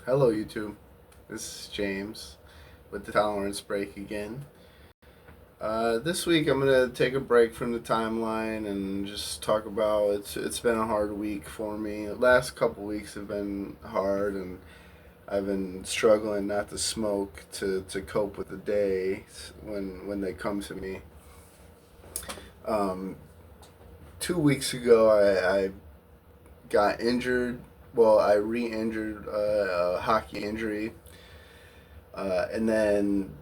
Hello, YouTube. This is James with the Tolerance Break again. This week I'm gonna take a break from the timeline and just talk about it's been a hard week for me. The last couple weeks have been hard, and I've been struggling not to smoke to cope with the day when they come to me. Um, 2 weeks ago, I got injured. Well, I re-injured a hockey injury, and then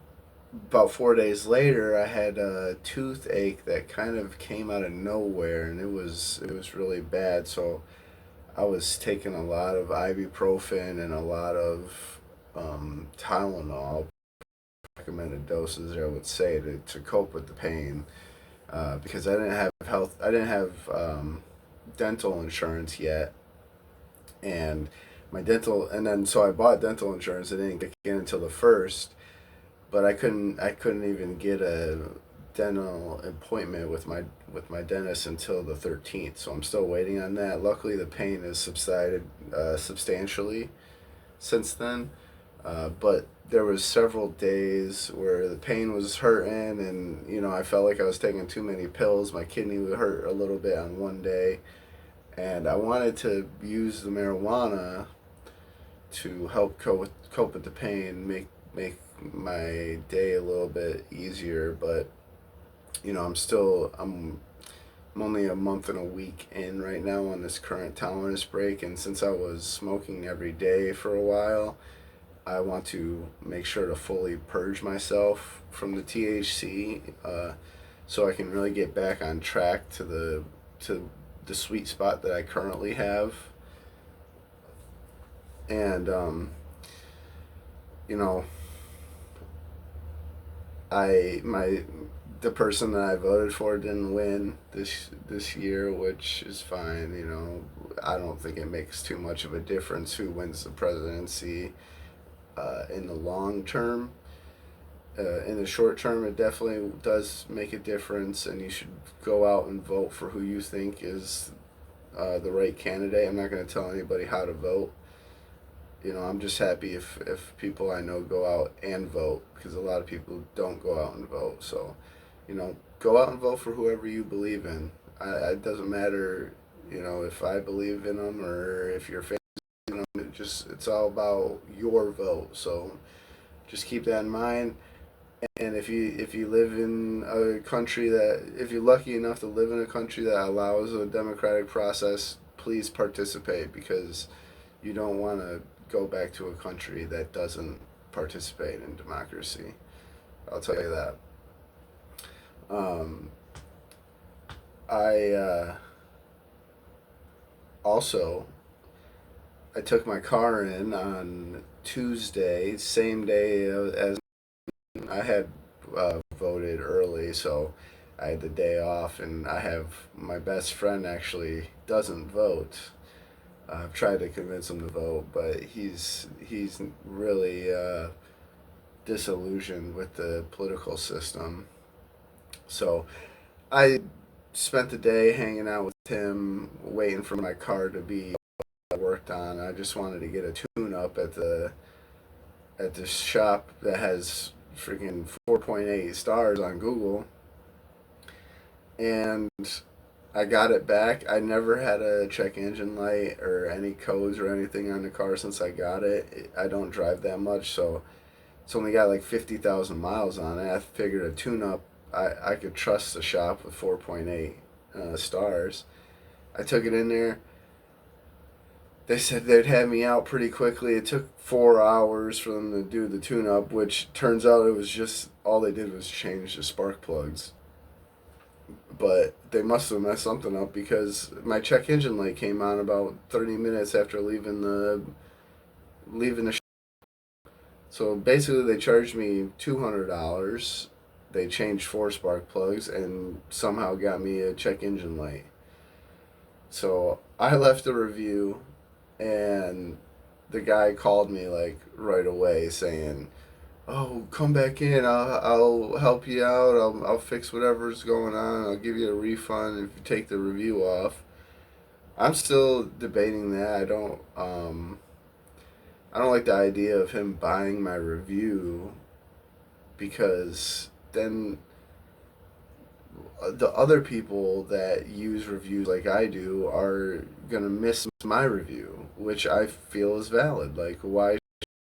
about 4 days later, I had a toothache that kind of came out of nowhere, and it was really bad. So I was taking a lot of ibuprofen and a lot of Tylenol, recommended doses, I would say, to cope with the pain, because I didn't have dental insurance yet, and and then so I bought dental insurance. It didn't kick in until the first, but I couldn't even get a dental appointment with my dentist until the 13th. So I'm still waiting on that. Luckily, the pain has subsided substantially since then. But there was several days where the pain was hurting, and I felt like I was taking too many pills. My kidney would hurt a little bit on one day, and I wanted to use the marijuana to help cope with the pain, make my day a little bit easier. But I'm only a month and a week in right now on this current tolerance break, and since I was smoking every day for a while, I want to make sure to fully purge myself from the THC, so I can really get back on track to the sweet spot that I currently have. And you know, I my the person that I voted for didn't win this year, which is fine. I don't think it makes too much of a difference who wins the presidency in the long term. In the short term, it definitely does make a difference, and you should go out and vote for who you think is the right candidate. I'm not going to tell anybody how to vote. I'm just happy if people I know go out and vote, because a lot of people don't go out and vote. So, go out and vote for whoever you believe in. It doesn't matter, if I believe in them or if you're fan of them. It's all about your vote. So just keep that in mind. And if you live in a country if you're lucky enough to live in a country that allows a democratic process, please participate, because you don't want to go back to a country that doesn't participate in democracy. I'll tell you that. Um, I also I took my car in on Tuesday, same day as I had voted early, so I had the day off, and I have my best friend actually doesn't vote. I've tried to convince him to vote, but he's really disillusioned with the political system. So I spent the day hanging out with him, waiting for my car to be worked on. I just wanted to get a tune up at this shop that has freaking 4.8 stars on Google, and I got it back. I never had a check engine light or any codes or anything on the car since I got it. I don't drive that much, so it's only got like 50,000 miles on it. I figured a tune up, I could trust the shop with 4.8 stars. I took it in there. They said they'd have me out pretty quickly. It took 4 hours for them to do the tune up, which turns out it was just all they did was change the spark plugs. But they must have messed something up, because my check engine light came on about 30 minutes after leaving the shop. So basically, they charged me $200. They changed four spark plugs and somehow got me a check engine light. So I left a review, and the guy called me like right away saying, "Oh, come back in. I'll help you out. I'll fix whatever's going on. I'll give you a refund if you take the review off." I'm still debating that. I don't like the idea of him buying my review, because then the other people that use reviews like I do are gonna miss my review, which I feel is valid. Like, why?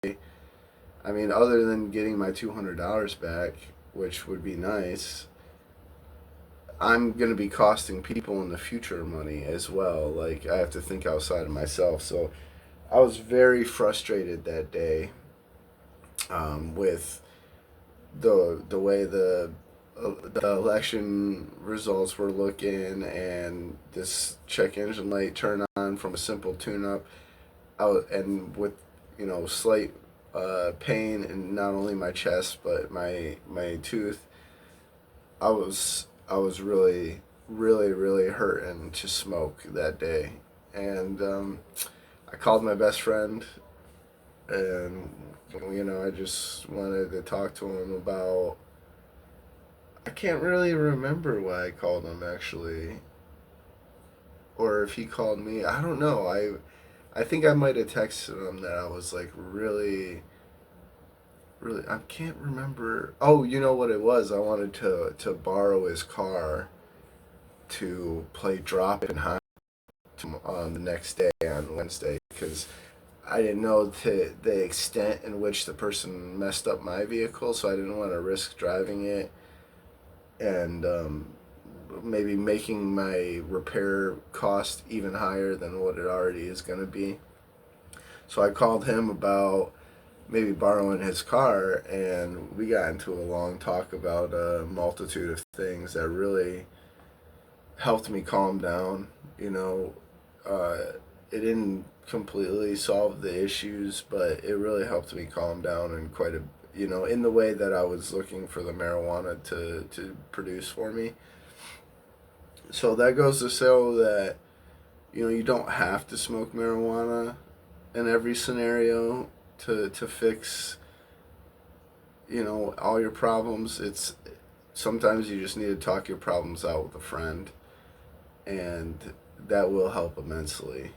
I mean, other than getting my $200 back, which would be nice, I'm gonna be costing people in the future money as well. Like, I have to think outside of myself. So I was very frustrated that day, with the way the election results were looking, and this check engine light turn on from a simple tune up out, and with, slight pain in not only my chest but my tooth. I was really, really, really hurting to smoke that day. And I called my best friend, and I just wanted to talk to him about. I can't really remember why I called him, actually, or if he called me. I don't know. I think I might have texted him that I was like really, really. I can't remember. Oh, you know what it was? I wanted to borrow his car to play drop in high on the next day, on Wednesday, because I didn't know the extent in which the person messed up my vehicle, so I didn't want to risk driving it, and maybe making my repair cost even higher than what it already is going to be. So I called him about maybe borrowing his car, and we got into a long talk about a multitude of things that really helped me calm down. You know, it didn't completely solve the issues, but it really helped me calm down, and quite a, in the way that I was looking for the marijuana to produce for me. So that goes to show that, you don't have to smoke marijuana in every scenario to fix, all your problems. It's sometimes you just need to talk your problems out with a friend, and that will help immensely.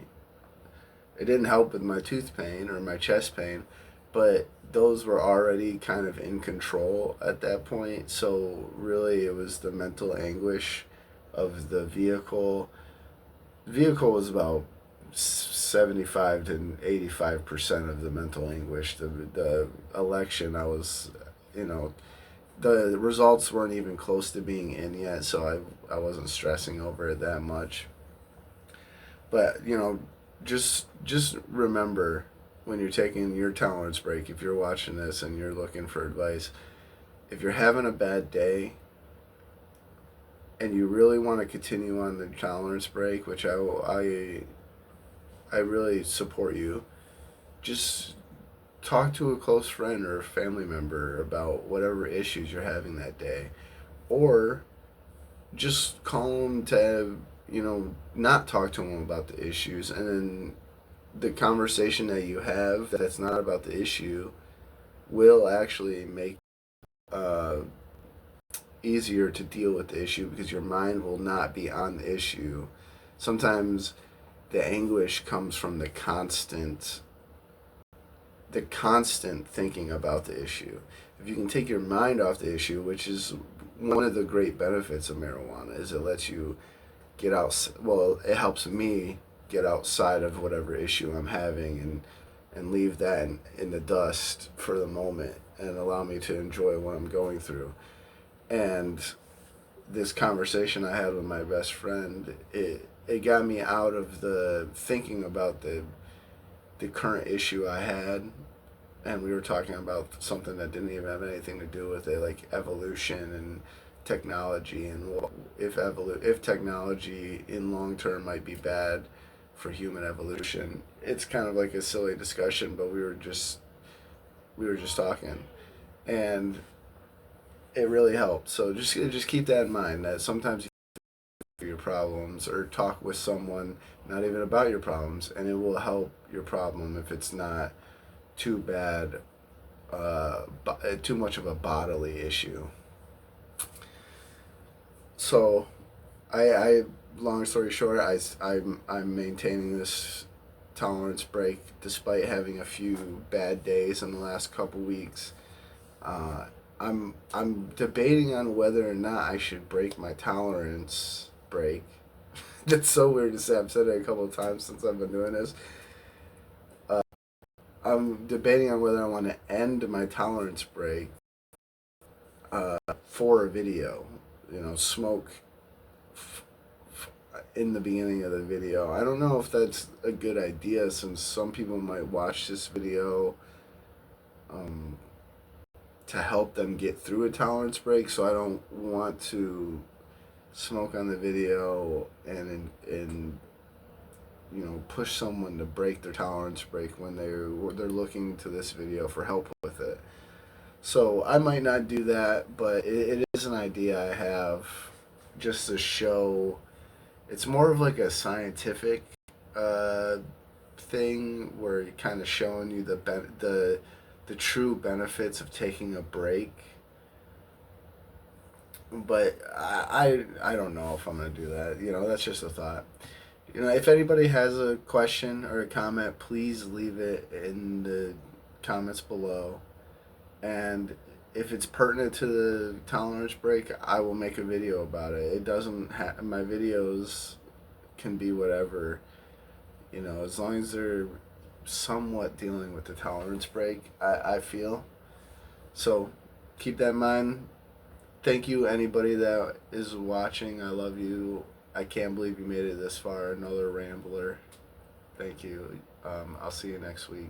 It didn't help with my tooth pain or my chest pain, but those were already kind of in control at that point. So really, it was the mental anguish of the vehicle. The vehicle was about 75 to 85% of the mental anguish. The election, I was, you know, the results weren't even close to being in yet, so I wasn't stressing over it that much. But just remember, when you're taking your tolerance break, if you're watching this and you're looking for advice, if you're having a bad day and you really want to continue on the tolerance break, which I really support you, just talk to a close friend or a family member about whatever issues you're having that day, or just call them to not talk to them about the issues, and then the conversation that you have that's not about the issue will actually make uh, easier to deal with the issue, because your mind will not be on the issue. Sometimes the anguish comes from the constant thinking about the issue. If you can take your mind off the issue, which is one of the great benefits of marijuana, is it lets you get out. Well, it helps me get outside of whatever issue I'm having, and leave that in the dust for the moment, and allow me to enjoy what I'm going through. And this conversation I had with my best friend, it got me out of the thinking about the current issue I had, and we were talking about something that didn't even have anything to do with it, like evolution and technology, and if technology in long term might be bad for human evolution. It's kind of like a silly discussion, but we were just talking, and it really helped. So just keep that in mind, that sometimes your problems, or talk with someone not even about your problems, and it will help your problem if it's not too bad, too much of a bodily issue. So I long story short, I'm maintaining this tolerance break despite having a few bad days in the last couple weeks. Uh, I'm debating on whether or not I should break my tolerance break. That's so weird to say. I've said it a couple of times since I've been doing this. Uh, I'm debating on whether I want to end my tolerance break for a video. You know, smoke in the beginning of the video. I don't know if that's a good idea since some people might watch this video um, to help them get through a tolerance break. So I don't want to smoke on the video and push someone to break their tolerance break when they're looking to this video for help with it. So I might not do that, but it is an idea I have just to show. It's more of like a scientific uh, thing where you're kind of showing you the true benefits of taking a break. But I don't know if I'm gonna do that. That's just a thought. If anybody has a question or a comment, please leave it in the comments below. And if it's pertinent to the tolerance break, I will make a video about it. It doesn't my videos can be whatever, as long as they're somewhat dealing with the tolerance break, I feel. So keep that in mind. Thank you, anybody that is watching. I love you. I can't believe you made it this far. Another rambler. Thank you. I'll see you next week.